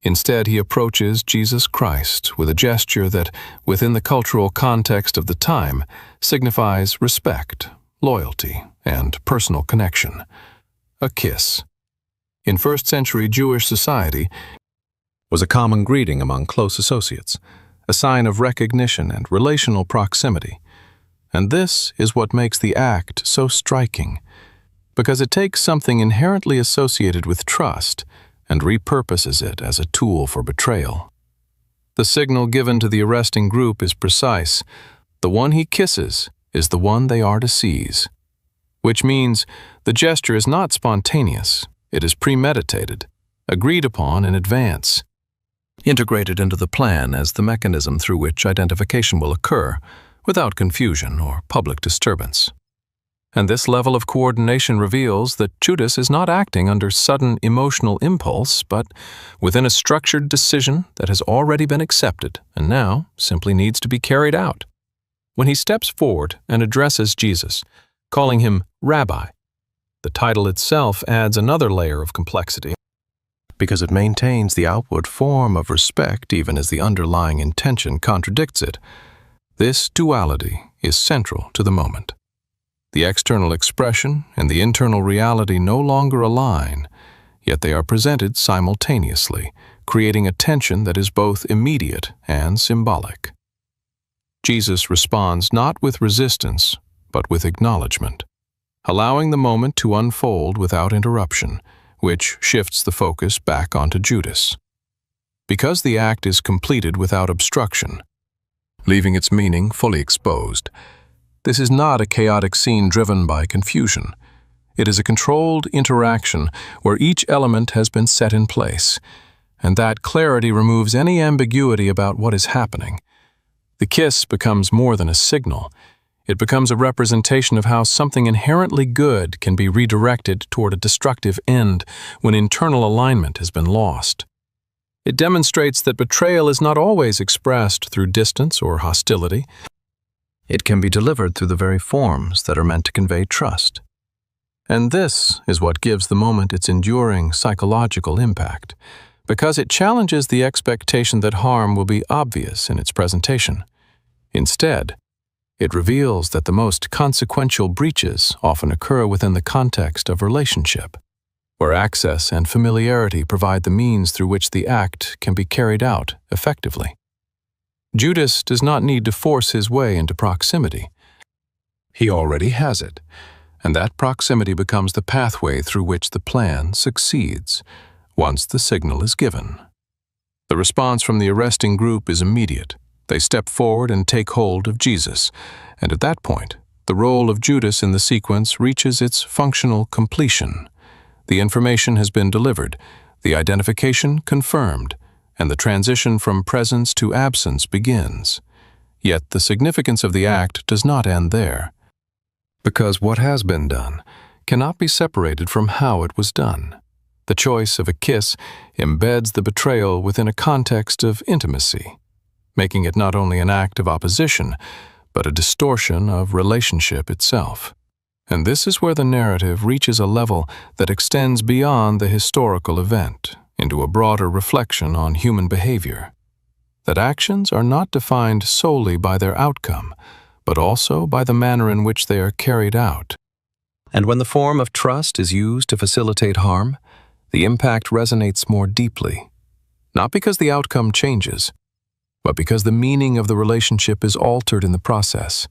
Instead, he approaches Jesus Christ with a gesture that, within the cultural context of the time, signifies respect, loyalty, and personal connection. A kiss. In first-century Jewish society, was a common greeting among close associates, a sign of recognition and relational proximity. And this is what makes the act so striking, because it takes something inherently associated with trust and repurposes it as a tool for betrayal. The signal given to the arresting group is precise. The one he kisses is the one they are to seize, which means the gesture is not spontaneous. It is premeditated, agreed upon in advance, integrated into the plan as the mechanism through which identification will occur, without confusion or public disturbance. And this level of coordination reveals that Judas is not acting under sudden emotional impulse, but within a structured decision that has already been accepted and now simply needs to be carried out. When he steps forward and addresses Jesus, calling him Rabbi, the title itself adds another layer of complexity, because it maintains the outward form of respect even as the underlying intention contradicts it. This duality is central to the moment. The external expression and the internal reality no longer align, yet they are presented simultaneously, creating a tension that is both immediate and symbolic. Jesus responds not with resistance, but with acknowledgement, allowing the moment to unfold without interruption, which shifts the focus back onto Judas. Because the act is completed without obstruction, leaving its meaning fully exposed, this is not a chaotic scene driven by confusion. It is a controlled interaction where each element has been set in place, and that clarity removes any ambiguity about what is happening. The kiss becomes more than a signal. It becomes a representation of how something inherently good can be redirected toward a destructive end when internal alignment has been lost. It demonstrates that betrayal is not always expressed through distance or hostility. It can be delivered through the very forms that are meant to convey trust. And this is what gives the moment its enduring psychological impact, because it challenges the expectation that harm will be obvious in its presentation. Instead, It reveals that the most consequential breaches often occur within the context of relationship, where access and familiarity provide the means through which the act can be carried out effectively. Judas does not need to force his way into proximity. He already has it, and that proximity becomes the pathway through which the plan succeeds, once the signal is given. The response from the arresting group is immediate. They step forward and take hold of Jesus, and at that point, the role of Judas in the sequence reaches its functional completion. The information has been delivered, the identification confirmed, and the transition from presence to absence begins. Yet the significance of the act does not end there, because what has been done cannot be separated from how it was done. The choice of a kiss embeds the betrayal within a context of intimacy, making it not only an act of opposition, but a distortion of relationship itself. And this is where the narrative reaches a level that extends beyond the historical event into a broader reflection on human behavior. That actions are not defined solely by their outcome, but also by the manner in which they are carried out. And when the form of trust is used to facilitate harm, the impact resonates more deeply, not because the outcome changes, but because the meaning of the relationship is altered in the process.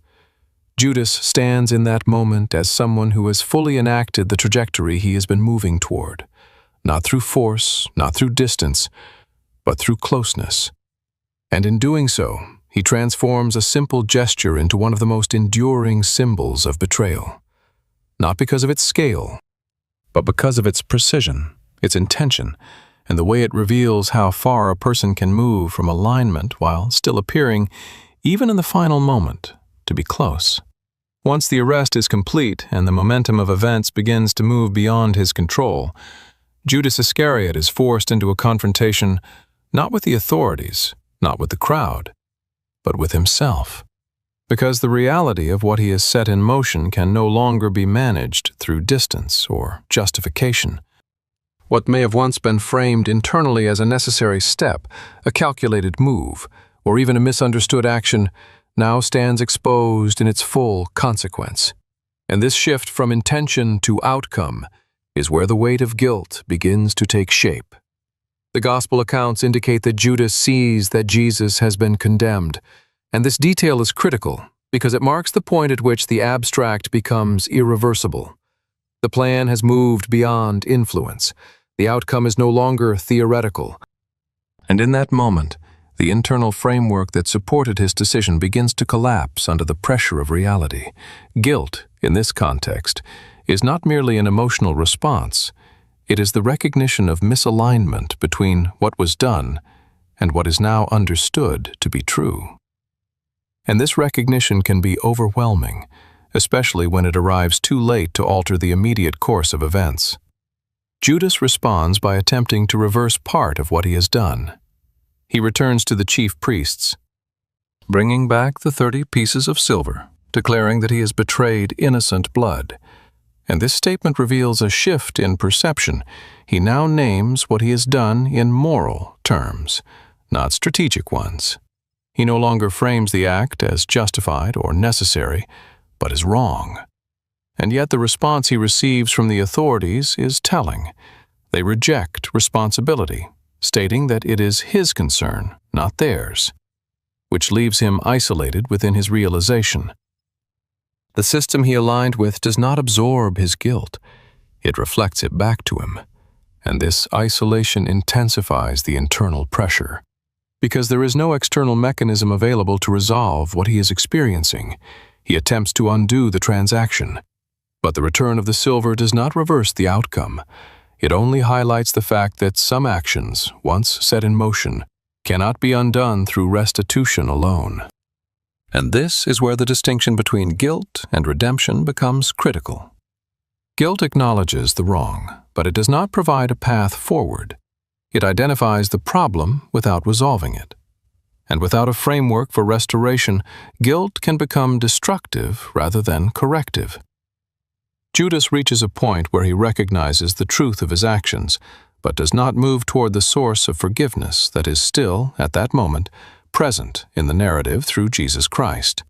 Judas stands in that moment as someone who has fully enacted the trajectory he has been moving toward, not through force, not through distance, but through closeness. And in doing so, he transforms a simple gesture into one of the most enduring symbols of betrayal, not because of its scale, but because of its precision, its intention, and the way it reveals how far a person can move from alignment while still appearing, even in the final moment, to be close. Once the arrest is complete and the momentum of events begins to move beyond his control, Judas Iscariot is forced into a confrontation not with the authorities, not with the crowd, but with himself. Because the reality of what he has set in motion can no longer be managed through distance or justification. What may have once been framed internally as a necessary step, a calculated move, or even a misunderstood action, now stands exposed in its full consequence. And this shift from intention to outcome is where the weight of guilt begins to take shape. The Gospel accounts indicate that Judas sees that Jesus has been condemned, and this detail is critical because it marks the point at which the abstract becomes irreversible. The plan has moved beyond influence. The outcome is no longer theoretical. And in that moment, the internal framework that supported his decision begins to collapse under the pressure of reality. Guilt, in this context, is not merely an emotional response. It is the recognition of misalignment between what was done and what is now understood to be true. And this recognition can be overwhelming, especially when it arrives too late to alter the immediate course of events. Judas responds by attempting to reverse part of what he has done. He returns to the chief priests, bringing back the 30 pieces of silver, declaring that he has betrayed innocent blood. And this statement reveals a shift in perception. He now names what he has done in moral terms, not strategic ones. He no longer frames the act as justified or necessary, but as wrong. And yet the response he receives from the authorities is telling. They reject responsibility, stating that it is his concern, not theirs, which leaves him isolated within his realization. The system he aligned with does not absorb his guilt. It reflects it back to him. And this isolation intensifies the internal pressure. Because there is no external mechanism available to resolve what he is experiencing, he attempts to undo the transaction. But the return of the silver does not reverse the outcome. It only highlights the fact that some actions, once set in motion, cannot be undone through restitution alone. And this is where the distinction between guilt and redemption becomes critical. Guilt acknowledges the wrong, but it does not provide a path forward. It identifies the problem without resolving it. And without a framework for restoration, guilt can become destructive rather than corrective. Judas reaches a point where he recognizes the truth of his actions, but does not move toward the source of forgiveness that is still, at that moment, present in the narrative through Jesus Christ.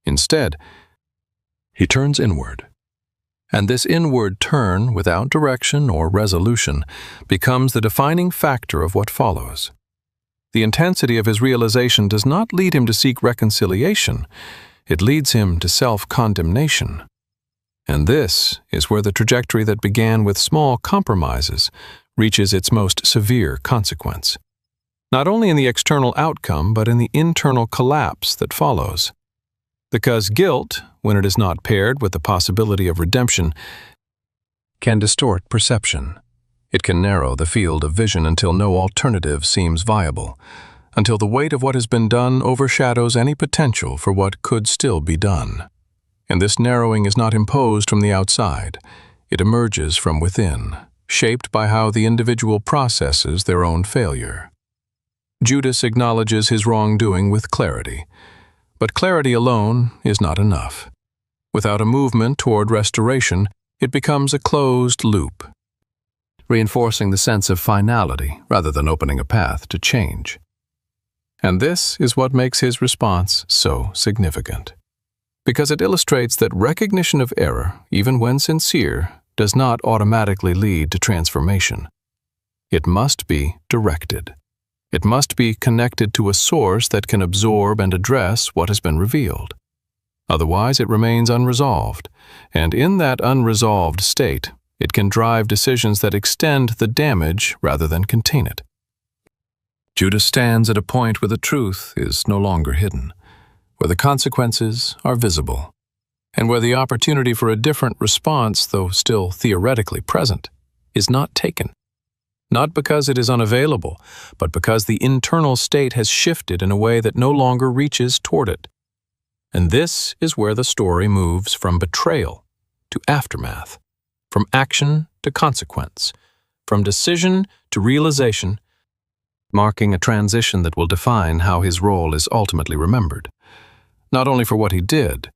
Instead, he turns inward. And this inward turn, without direction or resolution, becomes the defining factor of what follows. The intensity of his realization does not lead him to seek reconciliation, it leads him to self-condemnation. And this is where the trajectory that began with small compromises reaches its most severe consequence. Not only in the external outcome, but in the internal collapse that follows. Because guilt, when it is not paired with the possibility of redemption, can distort perception. It can narrow the field of vision until no alternative seems viable, until the weight of what has been done overshadows any potential for what could still be done. And this narrowing is not imposed from the outside. It emerges from within, shaped by how the individual processes their own failure. Judas acknowledges his wrongdoing with clarity. But clarity alone is not enough. Without a movement toward restoration, it becomes a closed loop, reinforcing the sense of finality rather than opening a path to change. And this is what makes his response so significant, because it illustrates that recognition of error, even when sincere, does not automatically lead to transformation. It must be directed. It must be connected to a source that can absorb and address what has been revealed. Otherwise, it remains unresolved, and in that unresolved state, it can drive decisions that extend the damage rather than contain it. Judas stands at a point where the truth is no longer hidden, where the consequences are visible, and where the opportunity for a different response, though still theoretically present, is not taken. Not because it is unavailable, but because the internal state has shifted in a way that no longer reaches toward it. And this is where the story moves from betrayal to aftermath, from action to consequence, from decision to realization, marking a transition that will define how his role is ultimately remembered, not only for what he did,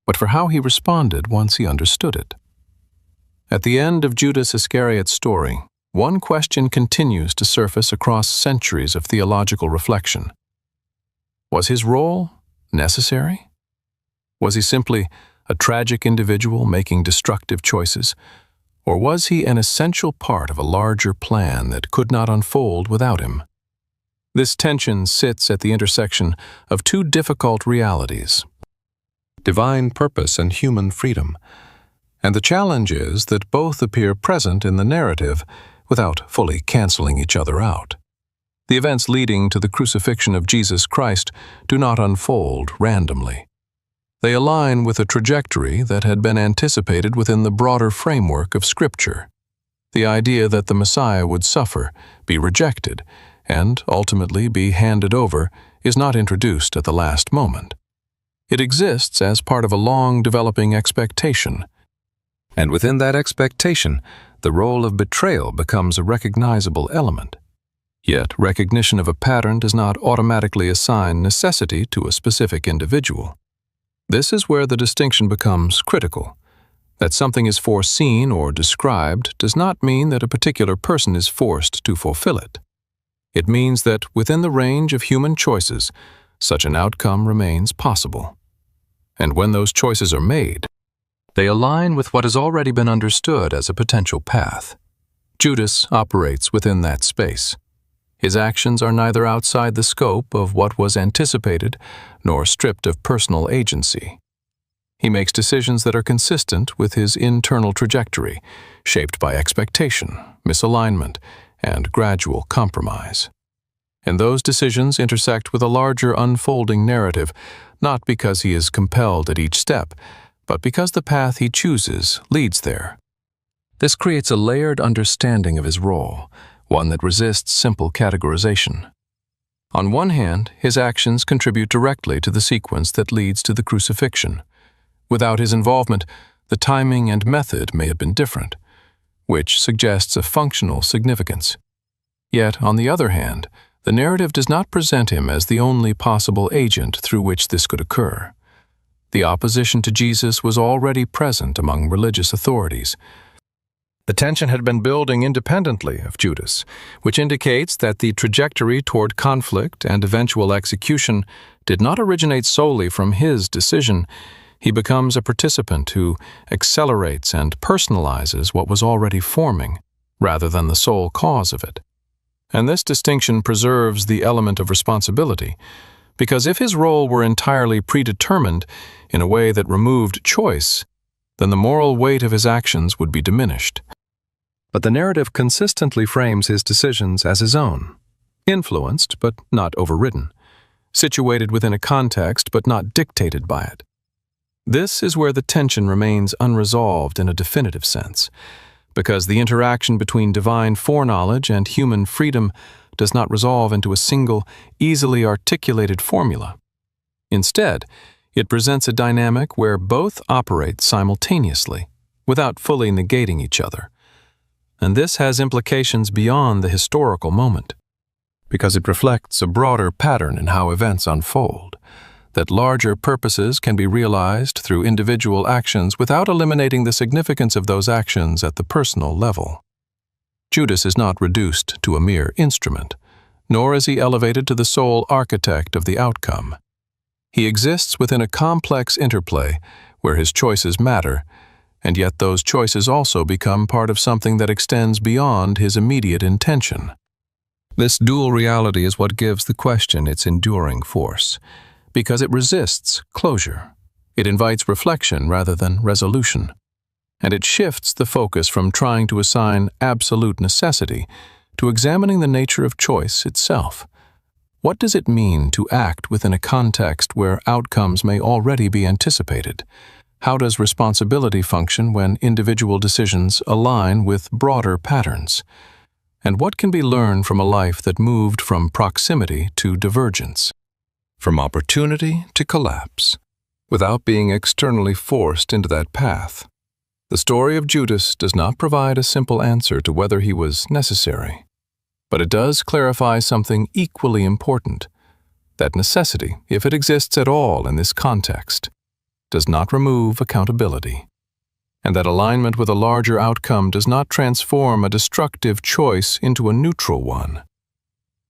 but for how he responded once he understood it. At the end of Judas Iscariot's story, one question continues to surface across centuries of theological reflection. Was his role necessary? Was he simply a tragic individual making destructive choices? Or was he an essential part of a larger plan that could not unfold without him? This tension sits at the intersection of two difficult realities: divine purpose and human freedom. And the challenge is that both appear present in the narrative without fully canceling each other out. The events leading to the crucifixion of Jesus Christ do not unfold randomly. They align with a trajectory that had been anticipated within the broader framework of Scripture. The idea that the Messiah would suffer, be rejected, and ultimately be handed over is not introduced at the last moment. It exists as part of a long developing expectation. And within that expectation, the role of betrayal becomes a recognizable element. Yet, recognition of a pattern does not automatically assign necessity to a specific individual. This is where the distinction becomes critical. That something is foreseen or described does not mean that a particular person is forced to fulfill it. It means that within the range of human choices, such an outcome remains possible. And when those choices are made, they align with what has already been understood as a potential path. Judas operates within that space. His actions are neither outside the scope of what was anticipated nor stripped of personal agency. He makes decisions that are consistent with his internal trajectory, shaped by expectation, misalignment, and gradual compromise. And those decisions intersect with a larger unfolding narrative, not because he is compelled at each step, but because the path he chooses leads there. This creates a layered understanding of his role, one that resists simple categorization. On one hand, his actions contribute directly to the sequence that leads to the crucifixion. Without his involvement, the timing and method may have been different, which suggests a functional significance. Yet, on the other hand, the narrative does not present him as the only possible agent through which this could occur. The opposition to Jesus was already present among religious authorities. The tension had been building independently of Judas, which indicates that the trajectory toward conflict and eventual execution did not originate solely from his decision. He becomes a participant who accelerates and personalizes what was already forming, rather than the sole cause of it. And this distinction preserves the element of responsibility, because if his role were entirely predetermined in a way that removed choice, then the moral weight of his actions would be diminished. But the narrative consistently frames his decisions as his own, influenced but not overridden, situated within a context but not dictated by it. This is where the tension remains unresolved in a definitive sense, because the interaction between divine foreknowledge and human freedom does not resolve into a single, easily articulated formula. Instead, it presents a dynamic where both operate simultaneously, without fully negating each other. And this has implications beyond the historical moment, because it reflects a broader pattern in how events unfold, that larger purposes can be realized through individual actions without eliminating the significance of those actions at the personal level. Judas is not reduced to a mere instrument, nor is he elevated to the sole architect of the outcome. He exists within a complex interplay where his choices matter, and yet those choices also become part of something that extends beyond his immediate intention. This dual reality is what gives the question its enduring force, because it resists closure. It invites reflection rather than resolution, and it shifts the focus from trying to assign absolute necessity to examining the nature of choice itself. What does it mean to act within a context where outcomes may already be anticipated? How does responsibility function when individual decisions align with broader patterns? And what can be learned from a life that moved from proximity to divergence, from opportunity to collapse, without being externally forced into that path? The story of Judas does not provide a simple answer to whether he was necessary, but it does clarify something equally important, that necessity, if it exists at all in this context, does not remove accountability, and that alignment with a larger outcome does not transform a destructive choice into a neutral one.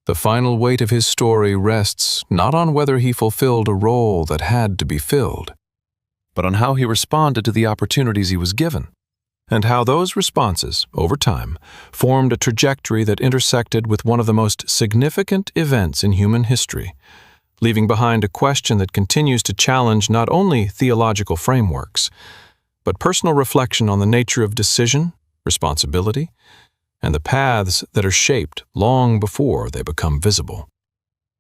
The final weight of his story rests not on whether he fulfilled a role that had to be filled, but on how he responded to the opportunities he was given, and how those responses, over time, formed a trajectory that intersected with one of the most significant events in human history, leaving behind a question that continues to challenge not only theological frameworks, but personal reflection on the nature of decision, responsibility, and the paths that are shaped long before they become visible.